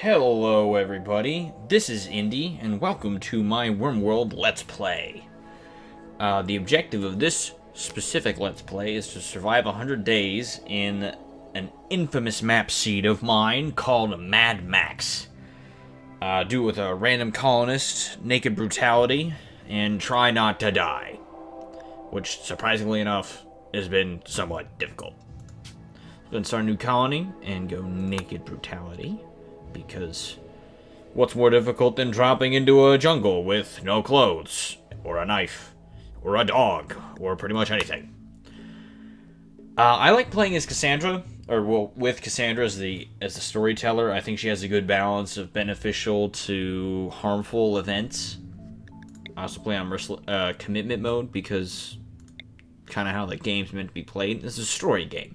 Hello everybody, this is Indy, and welcome to my RimWorld Let's Play. The objective of this specific Let's Play is to survive 100 days in an infamous map seed of mine called MadMax. Do it with a random colonist, naked brutality, and try not to die. Which, surprisingly enough, has been somewhat difficult. Then start a new colony and go naked brutality. Because what's more difficult than dropping into a jungle with no clothes, or a knife, or a dog, or pretty much anything? I like playing as Cassandra, or well, with Cassandra as the storyteller. I think she has a good balance of beneficial to harmful events. I also play on commitment mode because kind of how the game's meant to be played. This is a story game.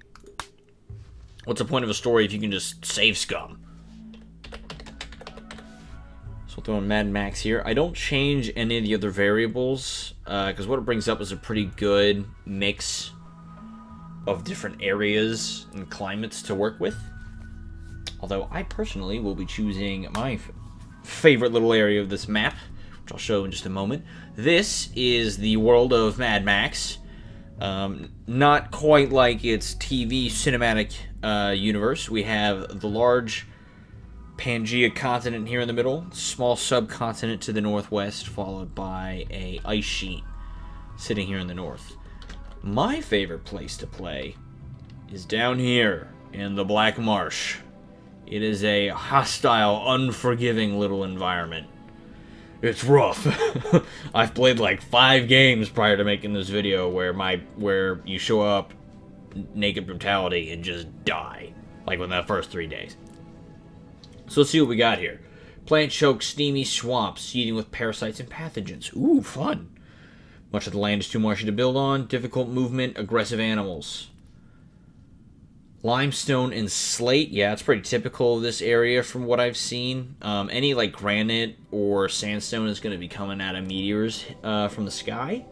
What's the point of a story if you can just save scum? We'll throw in MadMax here. I don't change any of the other variables, because what it brings up is a pretty good mix of different areas and climates to work with. Although I personally will be choosing my favorite little area of this map, which I'll show in just a moment. This is the world of MadMax. Not quite like its TV cinematic universe. We have the large Pangea continent here in the middle, small subcontinent to the northwest, followed by a ice sheet sitting here in the north. My favorite place to play is down here in the Black Marsh. It is a hostile, unforgiving little environment. It's rough. I've played like 5 games prior to making this video where you show up naked brutality and just die, like within the first 3 days. So let's see what we got here. Plant-choked, steamy swamps, seeding with parasites and pathogens. Ooh, fun. Much of the land is too marshy to build on. Difficult movement, aggressive animals. Limestone and slate. Yeah, it's pretty typical of this area from what I've seen. Any like granite or sandstone is going to be coming out of meteors from the sky.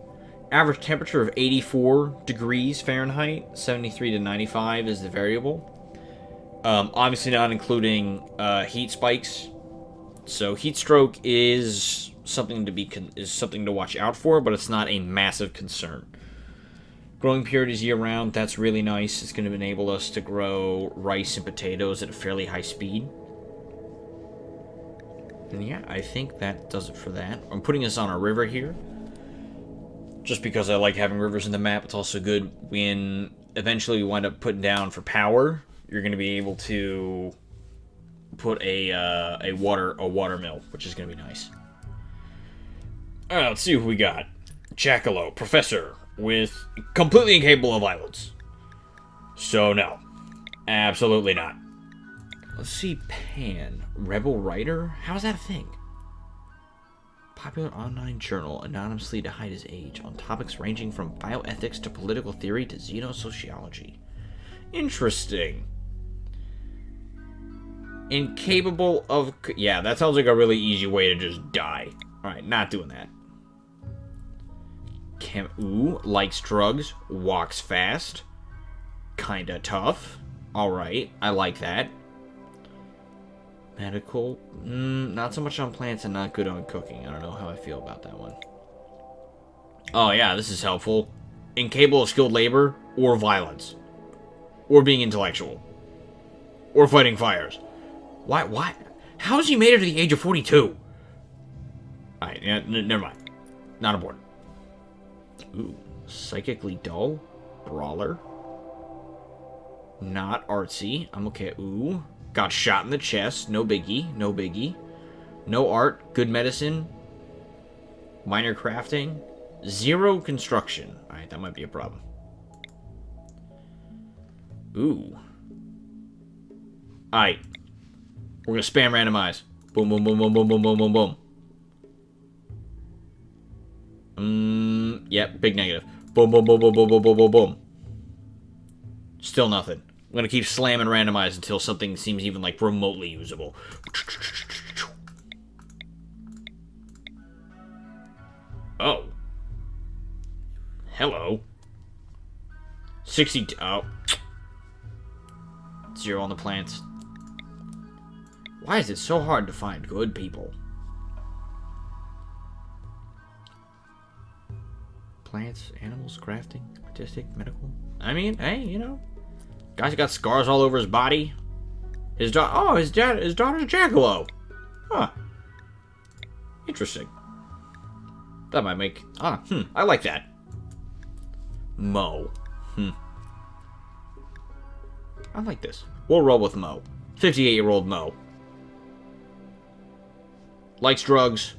Average temperature of 84 degrees Fahrenheit. 73 to 95 is the variable. Obviously not including heat spikes. So heat stroke is something to watch out for, but it's not a massive concern. Growing periods year-round, that's really nice. It's going to enable us to grow rice and potatoes at a fairly high speed. And yeah, I think that does it for that. I'm putting us on a river here, just because I like having rivers in the map. It's also good when eventually we wind up putting down for power. You're going to be able to put a water mill, which is going to be nice. All right, let's see who we got. Jackalope, professor, with completely incapable of violence. So no, absolutely not. Let's see, Pan, rebel writer. How is that a thing? Popular online journal, anonymously to hide his age, on topics ranging from bioethics to political theory to xenosociology. Interesting. Incapable of... Yeah, that sounds like a really easy way to just die. Alright, not doing that. Ooh, likes drugs, walks fast. Kinda tough. Alright, I like that. Medical. Not so much on plants and not good on cooking. I don't know how I feel about that one. Oh yeah, this is helpful. Incapable of skilled labor or violence. Or being intellectual. Or fighting fires. Why? How has he made it to the age of 42? Alright, yeah, never mind. Not important. Ooh, psychically dull. Brawler. Not artsy. I'm okay. Ooh. Got shot in the chest. No biggie. No biggie. No art. Good medicine. Minor crafting. 0 construction. Alright, that might be a problem. Ooh. Alright. We're gonna spam randomize. Boom, boom, boom, boom, boom, boom, boom, boom, boom. Yep, big negative. Boom, boom, boom, boom, boom, boom, boom, boom, boom. Still nothing. I'm gonna keep slamming randomize until something seems even like remotely usable. Oh. Hello. 60. Oh. 0 on the plants. Why is it so hard to find good people? Plants, animals, crafting, artistic, medical. I mean, hey, you know, guy's got scars all over his body. His daughter's a jackalope. Huh. Interesting. That might make... I like that. Mo. I like this. We'll roll with Mo. 58-year-old Mo. Likes drugs.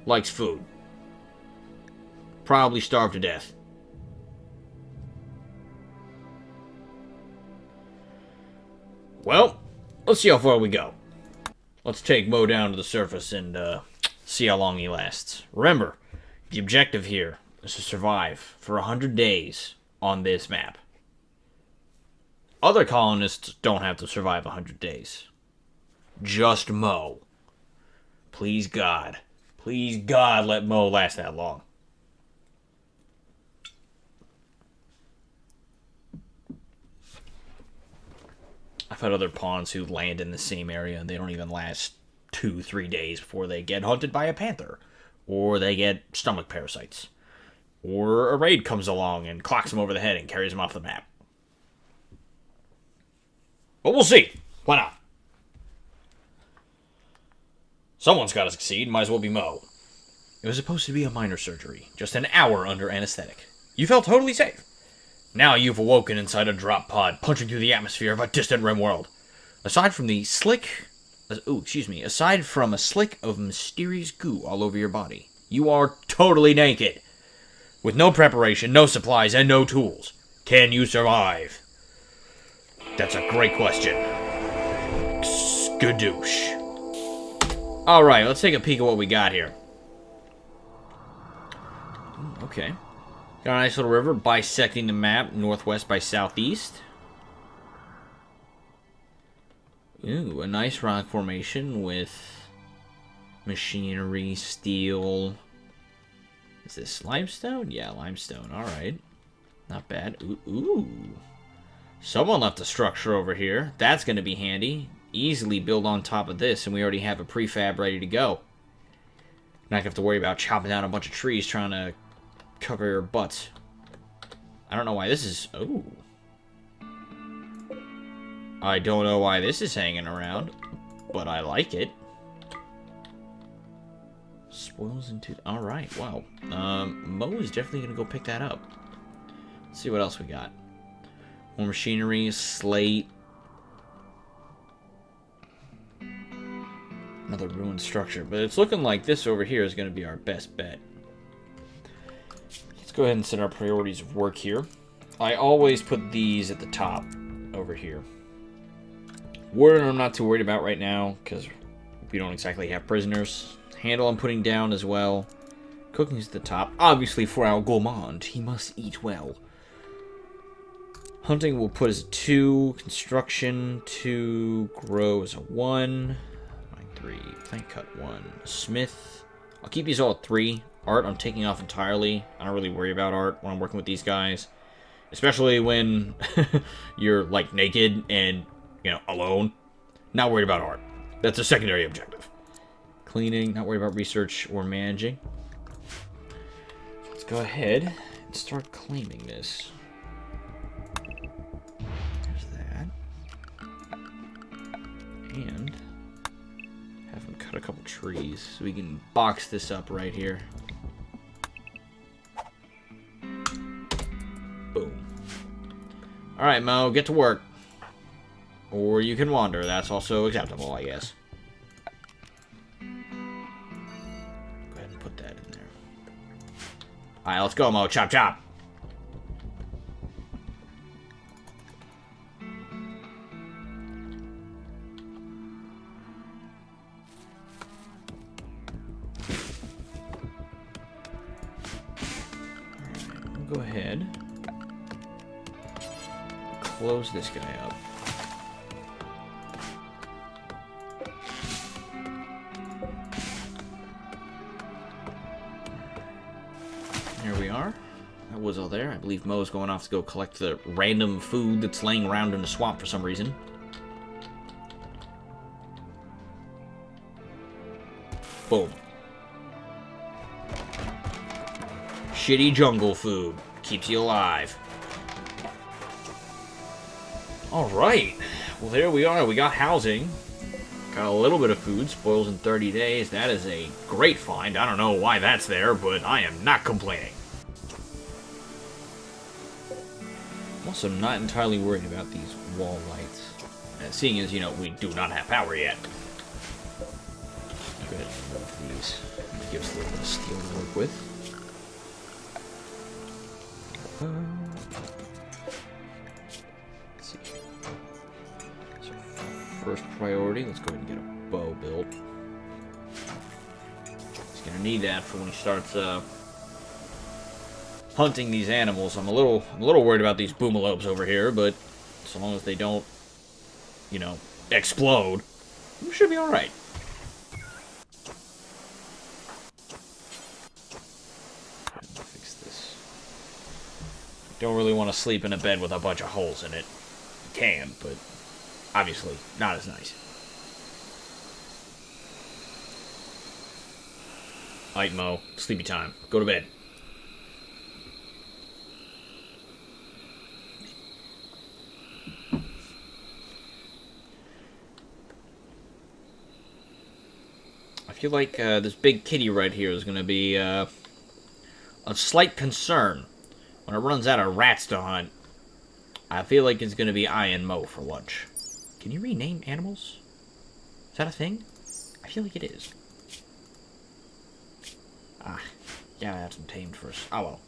Likes food. Probably starved to death. Well, let's see how far we go. Let's take Mo down to the surface and see how long he lasts. Remember, the objective here is to survive for 100 days on this map. Other colonists don't have to survive 100 days. Just Mo. Please God. Please God, let Mo last that long. I've had other pawns who land in the same area and they don't even last 2-3 days before they get hunted by a panther. Or they get stomach parasites. Or a raid comes along and clocks them over the head and carries them off the map. But we'll see. Why not? Someone's got to succeed. Might as well be Mo. It was supposed to be a minor surgery. Just an hour under anesthetic. You felt totally safe. Now you've awoken inside a drop pod, punching through the atmosphere of a distant RimWorld. Aside from a slick of mysterious goo all over your body, you are totally naked. With no preparation, no supplies, and no tools. Can you survive? That's a great question. Skadoosh. Alright, let's take a peek at what we got here. Okay. Got a nice little river bisecting the map, northwest by southeast. Ooh, a nice rock formation with machinery, steel. Is this limestone? Yeah, limestone. Alright. Not bad. Ooh. Someone left a structure over here. That's going to be handy. Easily build on top of this, and we already have a prefab ready to go. Not going to have to worry about chopping down a bunch of trees trying to cover your butts. I don't know why this is... Ooh. I don't know why this is hanging around, but I like it. Spoils into... Alright, wow. Mo is definitely going to go pick that up. Let's see what else we got. More machinery, slate. Another ruined structure. But it's looking like this over here is going to be our best bet. Let's go ahead and set our priorities of work here. I always put these at the top over here. Warden I'm not too worried about right now because we don't exactly have prisoners. Handle I'm putting down as well. Cooking's at the top. Obviously for our gourmand, he must eat well. Hunting will put as a 2. Construction, 2. Grow as a 1. Mine 3. Plant cut 1. Smith. I'll keep these all at 3. Art I'm taking off entirely. I don't really worry about art when I'm working with these guys. Especially when you're, like, naked and, you know, alone. Not worried about art. That's a secondary objective. Cleaning. Not worried about research or managing. Let's go ahead and start claiming this. And have him cut a couple trees so we can box this up right here. Boom. Alright, Mo, get to work. Or you can wander. That's also acceptable, I guess. Go ahead and put that in there. Alright, let's go, Mo. Chop, chop. Go ahead. Close this guy up. Here we are. That was all there. I believe Mo's going off to go collect the random food that's laying around in the swamp for some reason. Boom. Shitty jungle food. Keeps you alive. Alright. Well, there we are. We got housing. Got a little bit of food. Spoils in 30 days. That is a great find. I don't know why that's there, but I am not complaining. I'm also not entirely worried about these wall lights. Seeing as, you know, we do not have power yet. Go ahead and move these. Give us a little bit of steel to work with. Let's see. So first priority, let's go ahead and get a bow built. He's gonna need that for when he starts hunting these animals. I'm a little worried about these boomalopes over here, but so long as they don't, you know, explode, we should be all right. Fix this. Don't really want to sleep in a bed with a bunch of holes in it. You can, but obviously not as nice. Alright, Mo. Sleepy time. Go to bed. I feel like this big kitty right here is going to be a slight concern. When it runs out of rats to hunt, I feel like it's going to be I and Mo for lunch. Can you rename animals? Is that a thing? I feel like it is. Ah, yeah, I have some tamed first. Oh well.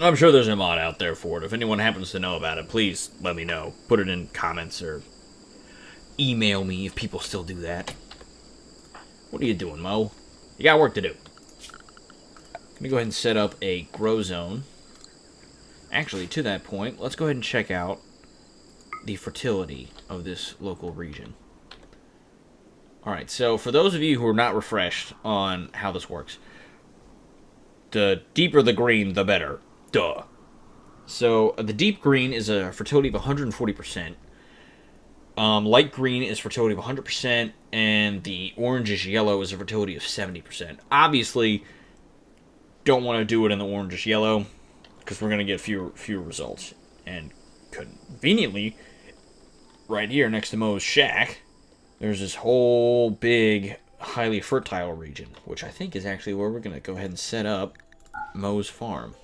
I'm sure there's a mod out there for it. If anyone happens to know about it, please let me know. Put it in comments or email me if people still do that. What are you doing, Mo? You got work to do. I'm going to go ahead and set up a grow zone. Actually, to that point, let's go ahead and check out the fertility of this local region. Alright, so for those of you who are not refreshed on how this works, the deeper the green, the better. Duh. So, the deep green is a fertility of 140%. Light green is fertility of 100%, and the orangish yellow is a fertility of 70%. Obviously, don't want to do it in the orangish yellow, because we're going to get fewer results. And conveniently, right here next to Mo's shack, there's this whole big, highly fertile region, which I think is actually where we're going to go ahead and set up Mo's farm.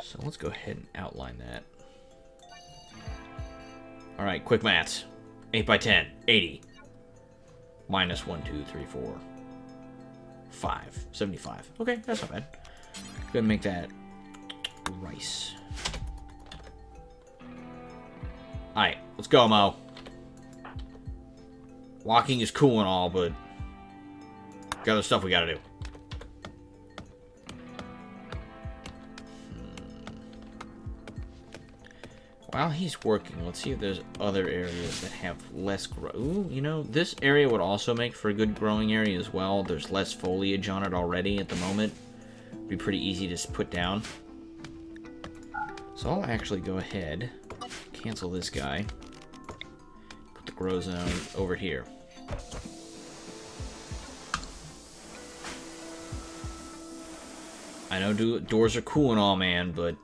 So let's go ahead and outline that. Alright, quick maths. 8 by 10, 80. Minus 1, 2, 3, 4, 5. 75. Okay, that's not bad. Go ahead and make that rice. Alright, let's go, Mo. Walking is cool and all, but got other stuff we gotta do. While he's working, let's see if there's other areas that have less grow. Ooh, you know, this area would also make for a good growing area as well. There's less foliage on it already at the moment. It'd be pretty easy to put down. So I'll actually go ahead, cancel this guy, put the grow zone over here. I know doors are cool and all, man, but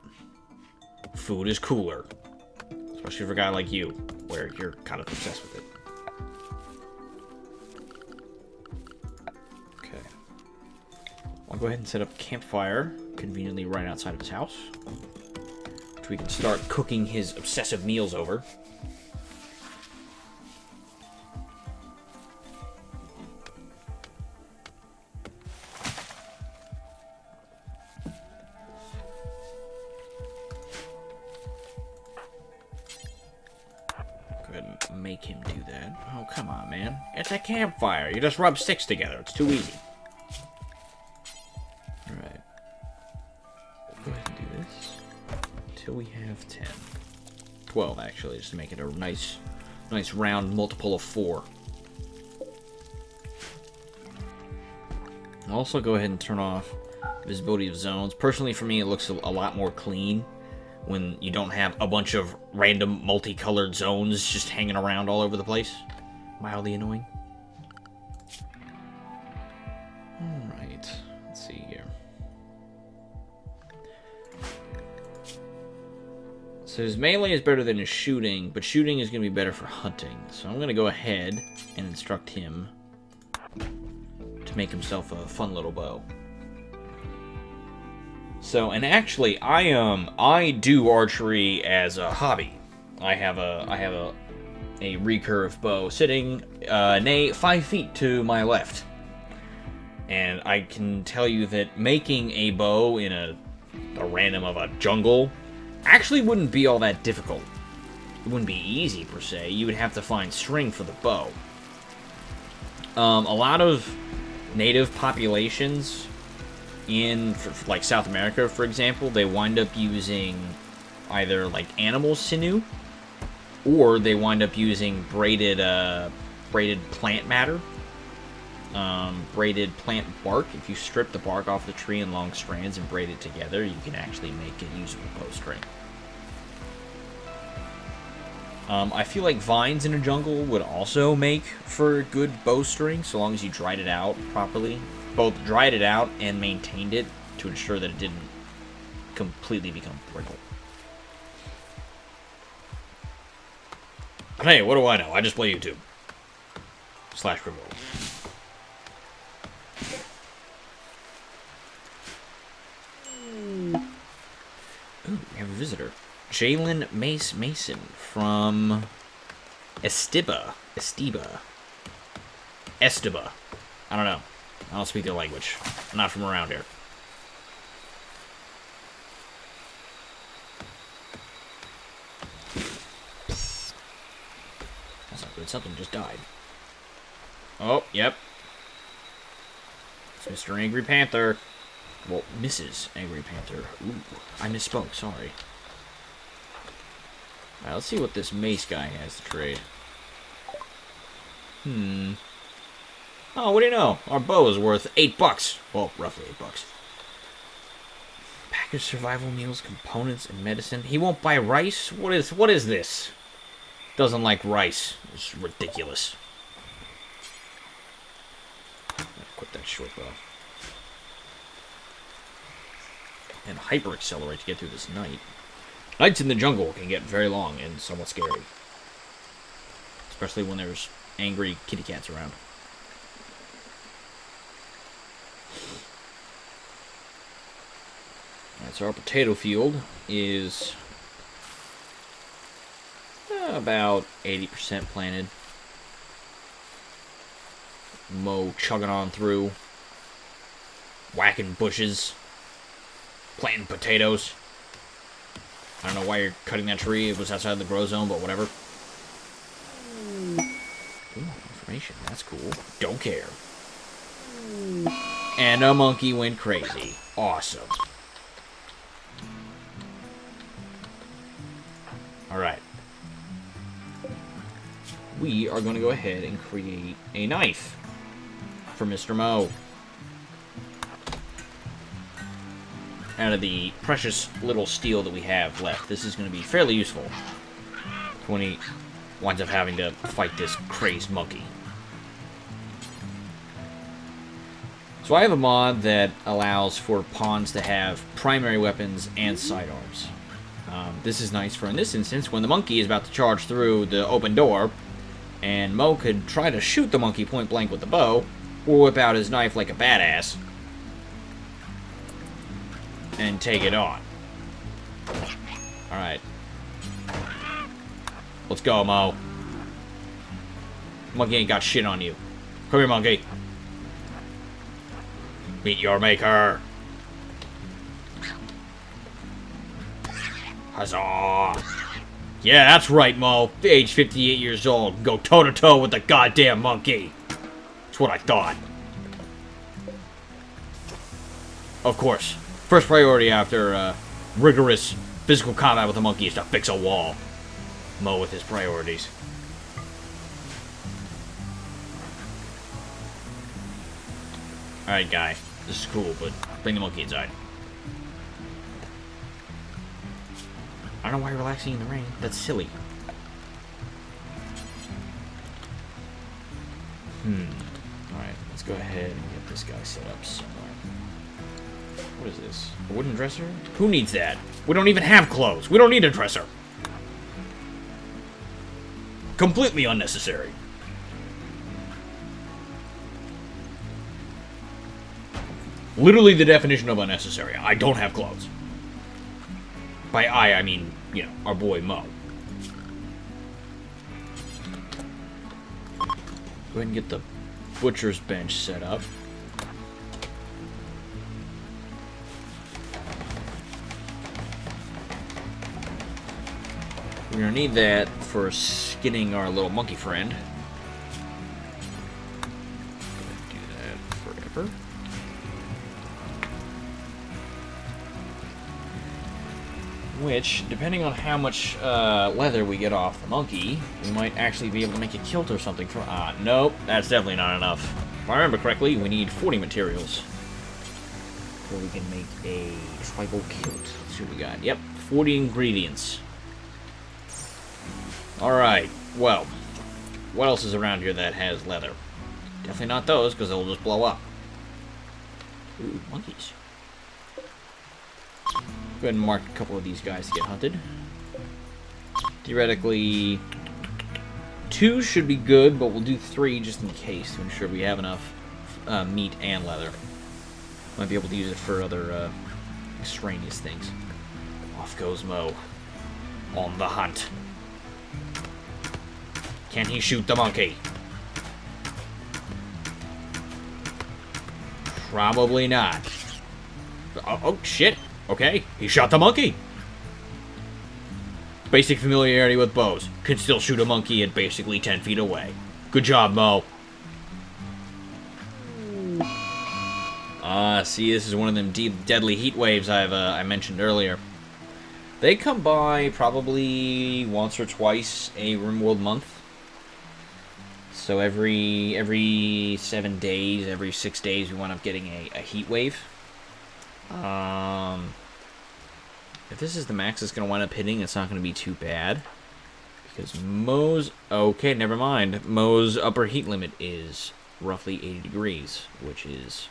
food is cooler. Especially for a guy like you, where you're kind of obsessed with it. Okay. I'll go ahead and set up a campfire, conveniently right outside of his house, which we can start cooking his obsessive meals over. Make him do that. Oh, come on, man. It's a campfire. You just rub sticks together. It's too easy. Alright. Go ahead and do this. Until we have 10. 12, actually, just to make it a nice round multiple of 4. I'll also go ahead and turn off visibility of zones. Personally, for me, it looks a lot more clean when you don't have a bunch of random multicolored zones just hanging around all over the place. Mildly annoying. Alright, let's see here. So his melee is better than his shooting, but shooting is going to be better for hunting. So I'm going to go ahead and instruct him to make himself a fun little bow. So, and actually, I do archery as a hobby. I have a recurve bow sitting 5 feet to my left. And I can tell you that making a bow in a random of a jungle actually wouldn't be all that difficult. It wouldn't be easy, per se. You would have to find string for the bow. A lot of native populations in, like, South America, for example, they wind up using either, like, animal sinew, or they wind up using braided plant matter. Braided plant bark. If you strip the bark off the tree in long strands and braid it together, you can actually make a usable bowstring. I feel like vines in a jungle would also make for a good bowstring, so long as you dried it out properly. Both dried it out and maintained it to ensure that it didn't completely become brittle. But hey, what do I know? I just play YouTube. /RimWorld. Ooh, we have a visitor. Jalen Mason from Estiba. I don't know. I don't speak their language. I'm not from around here. That's not good. Something just died. Oh, yep. It's Mr. Angry Panther. Well, Mrs. Angry Panther. Ooh, I misspoke. Sorry. Alright, let's see what this mace guy has to trade. Oh, what do you know? Our bow is worth $8. Well, roughly $8. Packaged survival meals, components, and medicine. He won't buy rice? What is this? Doesn't like rice. It's ridiculous. Equip that short bow. And hyper accelerate to get through this night. Nights in the jungle can get very long and somewhat scary. Especially when there's angry kitty cats around. Alright, so our potato field is about 80% planted. Mow chugging on through. Whacking bushes. Planting potatoes. I don't know why you're cutting that tree. It was outside the grow zone, but whatever. Ooh, information. That's cool. Don't care. And a monkey went crazy. Awesome. Alright. We are going to go ahead and create a knife for Mr. Mo. Out of the precious little steel that we have left, this is going to be fairly useful when he winds up having to fight this crazed monkey. So I have a mod that allows for pawns to have primary weapons and sidearms. This is nice for, in this instance, when the monkey is about to charge through the open door, and Mo could try to shoot the monkey point blank with the bow, or whip out his knife like a badass, and take it on. Alright. Let's go, Mo. Monkey ain't got shit on you. Come here, monkey. Meet your maker. Huzzah. Yeah, that's right, Mo. Age 58 years old. Go toe-to-toe with the goddamn monkey. That's what I thought. Of course. First priority after rigorous physical combat with a monkey is to fix a wall. Mo with his priorities. Alright, guy. This is cool, but bring the monkey inside. I don't know why you're relaxing in the rain. That's silly. Alright, let's go ahead and get this guy set up somewhere. What is this? A wooden dresser? Who needs that? We don't even have clothes. We don't need a dresser. Completely unnecessary. Literally the definition of unnecessary. I don't have clothes. By I mean, you know, our boy Mo. Go ahead and get the butcher's bench set up. We're gonna need that for skinning our little monkey friend. Go ahead and do that forever. Which, depending on how much leather we get off the monkey, we might actually be able to make a kilt or something for... nope, that's definitely not enough. If I remember correctly, we need 40 materials before we can make a tribal kilt. Let's see what we got. Yep, 40 ingredients. Alright, well, what else is around here that has leather? Definitely not those, because they'll just blow up. Ooh, monkeys. Go ahead and mark a couple of these guys to get hunted. Theoretically, 2 should be good, but we'll do 3 just in case to ensure we have enough meat and leather. Might be able to use it for other extraneous things. Off goes Mo on the hunt. Can he shoot the monkey? Probably not. Oh, shit. Okay, he shot the monkey. Basic familiarity with bows. Can still shoot a monkey at basically 10 feet away. Good job, Mo. See, this is one of them deadly heat waves I mentioned earlier. They come by probably once or twice a RimWorld month. So every 7 days, every 6 days, we wind up getting a heat wave. If this is the max it's going to wind up hitting, it's not going to be too bad. Because Mo's... Okay, never mind. Mo's upper heat limit is roughly 80 degrees, which is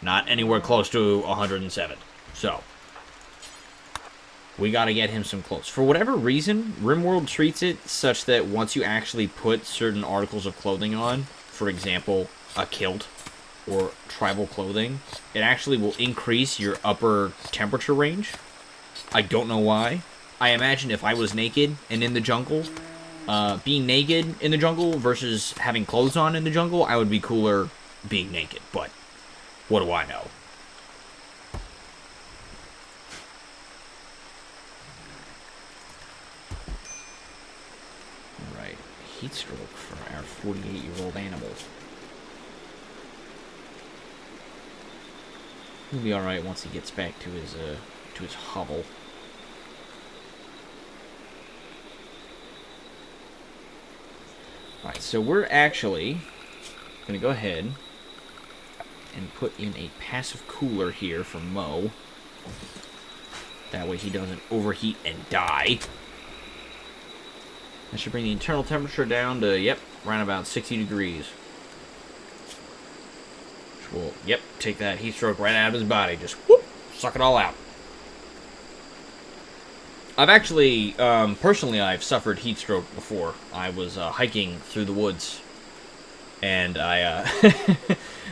not anywhere close to 107. So, we got to get him some clothes. For whatever reason, RimWorld treats it such that once you actually put certain articles of clothing on, for example, a kilt or tribal clothing, it actually will increase your upper temperature range. I don't know why. I imagine if I was naked and in the jungle, being naked in the jungle versus having clothes on in the jungle, I would be cooler being naked, but what do I know? Alright, heat stroke for our 48-year-old animal. He'll be alright once he gets back to his hovel. Alright, so we're actually going to go ahead and put in a passive cooler here for Mo. That way he doesn't overheat and die. That should bring the internal temperature down to, yep, around about 60 degrees. Which will, yep, take that heat stroke right out of his body. Just, whoop, suck it all out. I've actually, personally, I've suffered heat stroke before. I was hiking through the woods, and I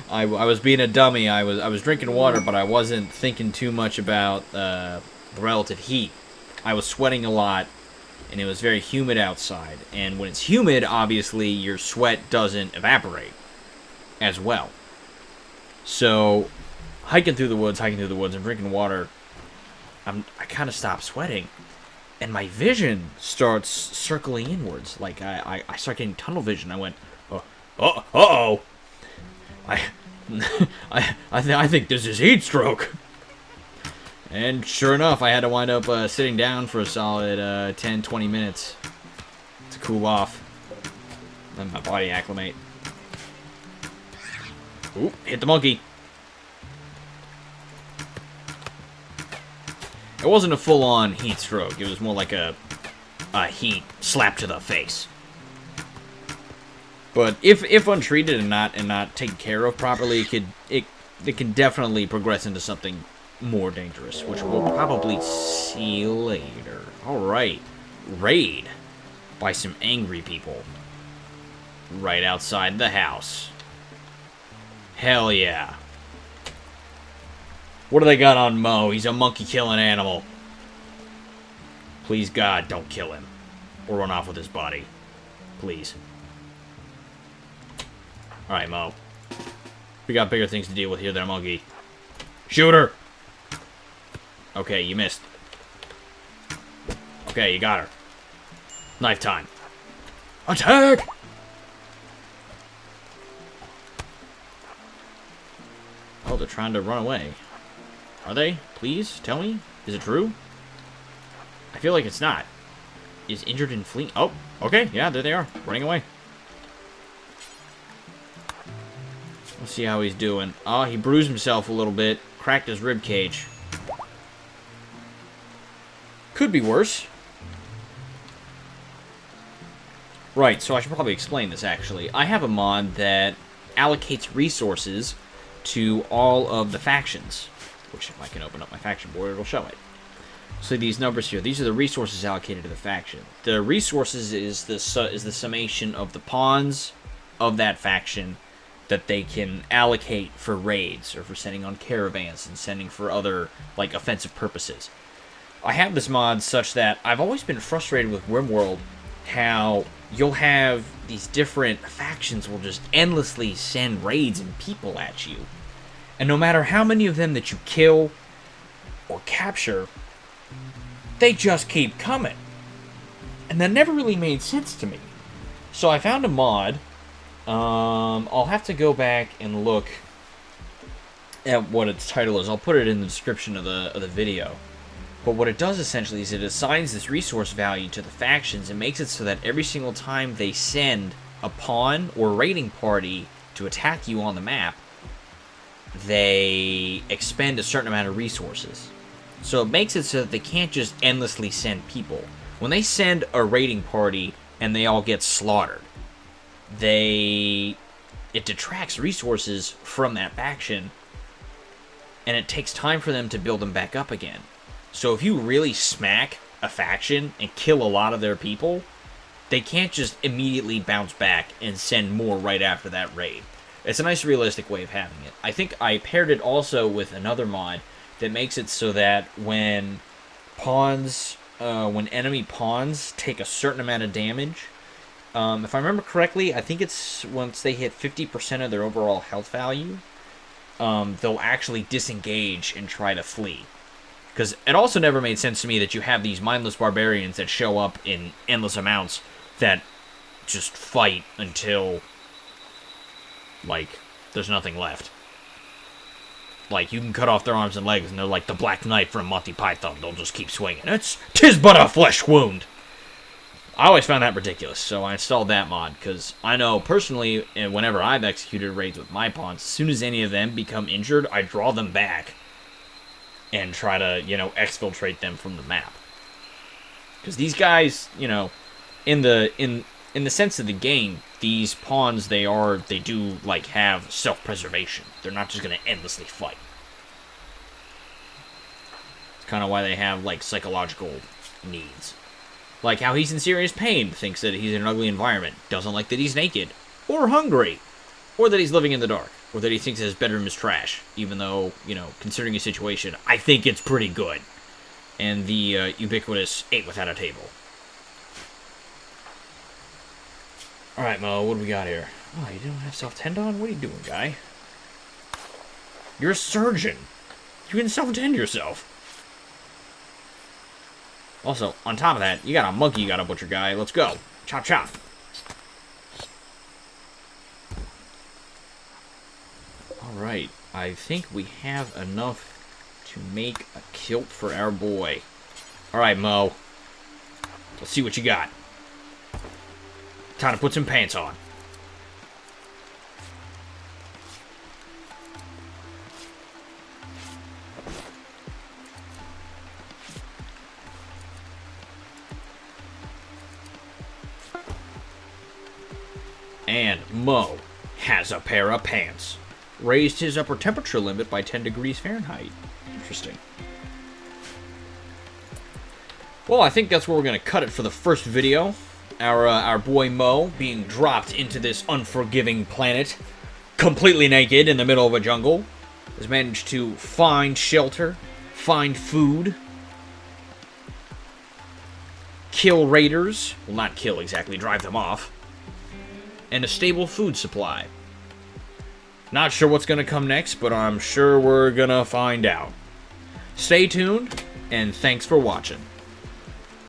was being a dummy. I was drinking water, but I wasn't thinking too much about the relative heat. I was sweating a lot, and it was very humid outside. And when it's humid, obviously, your sweat doesn't evaporate as well. So, hiking through the woods, and drinking water, I kind of stopped sweating. And my vision starts circling inwards. Like, I start getting tunnel vision. I went, uh-oh. I think this is heat stroke. And sure enough, I had to wind up sitting down for a solid 10-20 minutes to cool off. Let my body acclimate. Ooh, hit the monkey. It wasn't a full-on heat stroke. It was more like a heat slap to the face. But if untreated and not taken care of properly, it can definitely progress into something more dangerous, which we'll probably see later. Alright. Raid by some angry people. Right outside the house. Hell yeah. What do they got on Mo? He's a monkey-killing animal. Please, God, don't kill him. Or run off with his body. Please. Alright, Mo. We got bigger things to deal with here than a monkey. Shoot her! Okay, you missed. Okay, you got her. Knife time. Attack! Oh, they're trying to run away. Are they? Please, tell me. Is it true? I feel like it's not. Is injured and fleeing. Oh, okay. Yeah, there they are. Running away. Let's see how he's doing. Oh, he bruised himself a little bit. Cracked his rib cage. Could be worse. Right, so I should probably explain this, actually. I have a mod that allocates resources to all of the factions. Which, if I can open up my faction board, it'll show it. So these numbers here, these are the resources allocated to the faction. The resources is the summation of the pawns of that faction that they can allocate for raids or for sending on caravans and sending for other, like, offensive purposes. I have this mod such that I've always been frustrated with RimWorld how you'll have these different factions will just endlessly send raids and people at you. And no matter how many of them that you kill or capture, they just keep coming. And that never really made sense to me. So I found a mod. I'll have to go back and look at what its title is. I'll put it in the description of the video. But what it does essentially is it assigns this resource value to the factions and makes it so that every single time they send a pawn or raiding party to attack you on the map, they expend a certain amount of resources. So it makes it so that they can't just endlessly send people. When they send a raiding party and they all get slaughtered, it detracts resources from that faction, and it takes time for them to build them back up again. So if you really smack a faction and kill a lot of their people, they can't just immediately bounce back and send more right after that raid. It's a nice realistic way of having it. I think I paired it also with another mod that makes it so that when enemy pawns take a certain amount of damage, if I remember correctly, I think it's once they hit 50% of their overall health value, they'll actually disengage and try to flee. Because it also never made sense to me that you have these mindless barbarians that show up in endless amounts that just fight until, like, there's nothing left. Like, you can cut off their arms and legs and they're like the Black Knight from Monty Python. They'll just keep swinging. "'Tis but a flesh wound." I always found that ridiculous, so I installed that mod, because I know, personally, whenever I've executed raids with my pawns, as soon as any of them become injured, I draw them back and try to, exfiltrate them from the map. Because these guys, in the sense of the game, these pawns, they do, like, have self-preservation. They're not just going to endlessly fight. It's kind of why they have, like, psychological needs. Like how he's in serious pain, thinks that he's in an ugly environment, doesn't like that he's naked, or hungry, or that he's living in the dark, or that he thinks his bedroom is trash, even though, considering his situation, I think it's pretty good. And the ubiquitous 8 without a table. Alright, Mo, what do we got here? Oh, you don't have self-tend on? What are you doing, guy? You're a surgeon. You can self-tend yourself. Also, on top of that, you got a monkey you gotta butcher, guy. Let's go. Chop, chop. Alright, I think we have enough to make a kilt for our boy. Alright, Mo. Let's see what you got. Time to put some pants on. And Mo has a pair of pants. Raised his upper temperature limit by 10 degrees Fahrenheit. Interesting. Well, I think that's where we're going to cut it for the first video. Our boy Mo being dropped into this unforgiving planet, completely naked in the middle of a jungle, has managed to find shelter, find food, kill raiders, well, not kill exactly, drive them off, and a stable food supply. Not sure what's going to come next, but I'm sure we're going to find out. Stay tuned, and thanks for watching.